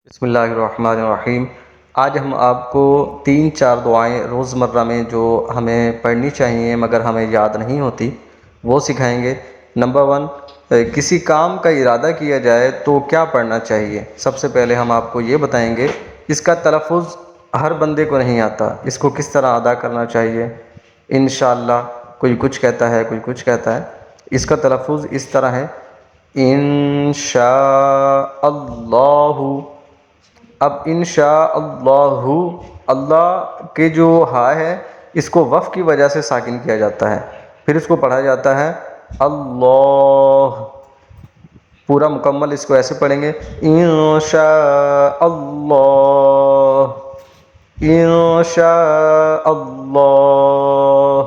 بسم اللہ الرحمن الرحیم۔ آج ہم آپ کو 3-4 دعائیں روزمرہ میں جو ہمیں پڑھنی چاہیے مگر ہمیں یاد نہیں ہوتی وہ سکھائیں گے۔ نمبر 1، کسی کام کا ارادہ کیا جائے تو کیا پڑھنا چاہیے؟ سب سے پہلے ہم آپ کو یہ بتائیں گے، اس کا تلفظ ہر بندے کو نہیں آتا، اس کو کس طرح ادا کرنا چاہیے۔ انشاءاللہ کوئی کچھ کہتا ہے، کوئی کچھ کہتا ہے۔ اس کا تلفظ اس طرح ہے، انشاء اللہ۔ اب انشاء اللہ، اللہ کے جو ہاء ہے اس کو وقف کی وجہ سے ساکن کیا جاتا ہے، پھر اس کو پڑھا جاتا ہے اللہ۔ پورا مکمل اس کو ایسے پڑھیں گے، انشاء اللہ، انشاء اللہ،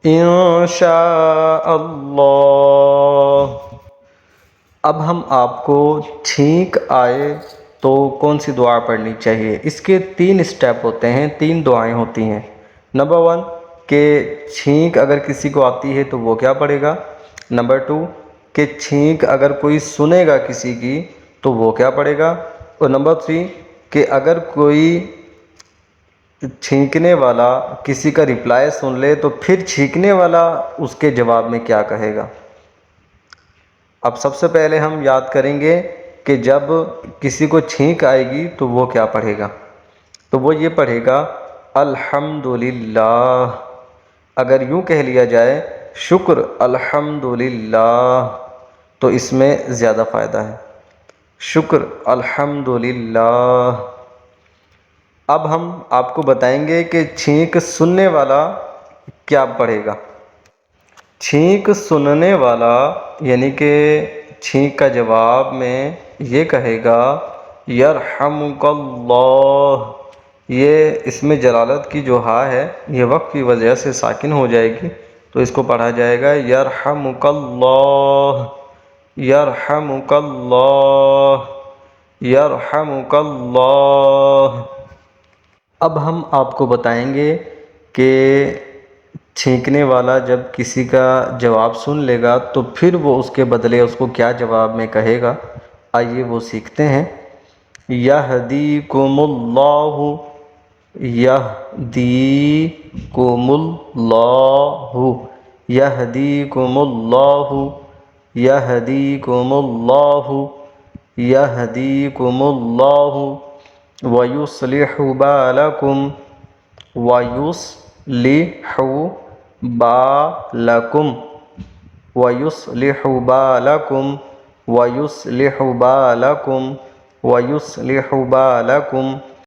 انشاء اللہ۔ اب ہم آپ کو چھینک آئے تو کون سی دعا پڑھنی چاہیے؟ اس کے 3 سٹیپ ہوتے ہیں، 3 دعائیں ہوتی ہیں۔ نمبر 1 کہ چھینک اگر کسی کو آتی ہے تو وہ کیا پڑھے گا۔ نمبر 2 کہ چھینک اگر کوئی سنے گا کسی کی تو وہ کیا پڑھے گا۔ اور نمبر 3 کہ اگر کوئی چھینکنے والا کسی کا رپلائی سن لے تو پھر چھینکنے والا اس کے جواب میں کیا کہے گا۔ اب سب سے پہلے ہم یاد کریں گے کہ جب کسی کو چھینک آئے گی تو وہ کیا پڑھے گا، تو وہ یہ پڑھے گا الحمدللہ۔ اگر یوں کہہ لیا جائے شکر الحمدللہ تو اس میں زیادہ فائدہ ہے، شکر الحمدللہ۔ اب ہم آپ کو بتائیں گے کہ چھینک سننے والا کیا پڑھے گا۔ چھینک سننے والا یعنی کہ چھینک کا جواب میں یہ کہے گا یرحمک اللہ۔ یہ اس میں جلالت کی جو ہاء ہے یہ وقف کی وجہ سے ساکن ہو جائے گی، تو اس کو پڑھا جائے گا یرحمک اللہ، یرحمک اللہ، یرحمک اللہ۔ اب ہم آپ کو بتائیں گے کہ چھینکنے والا جب کسی کا جواب سن لے گا تو پھر وہ اس کے بدلے اس کو کیا جواب میں کہے گا۔ آئیے وہ سیکھتے ہیں۔ یہدیکم اللہ، یہدیکم اللہ، یہدیکم اللہ، یہدیکم اللہ، یہدیکم اللہ، وَيُصْلِحُ بَالَكُمْ، وَيُصْلِحُ بَالَكُمْ، وَيُصْلِحُ بَالَكُمْ، وَيُصْلِحُ بَالَكُمْ، وَيُصْلِحُ بَالَكُمْ۔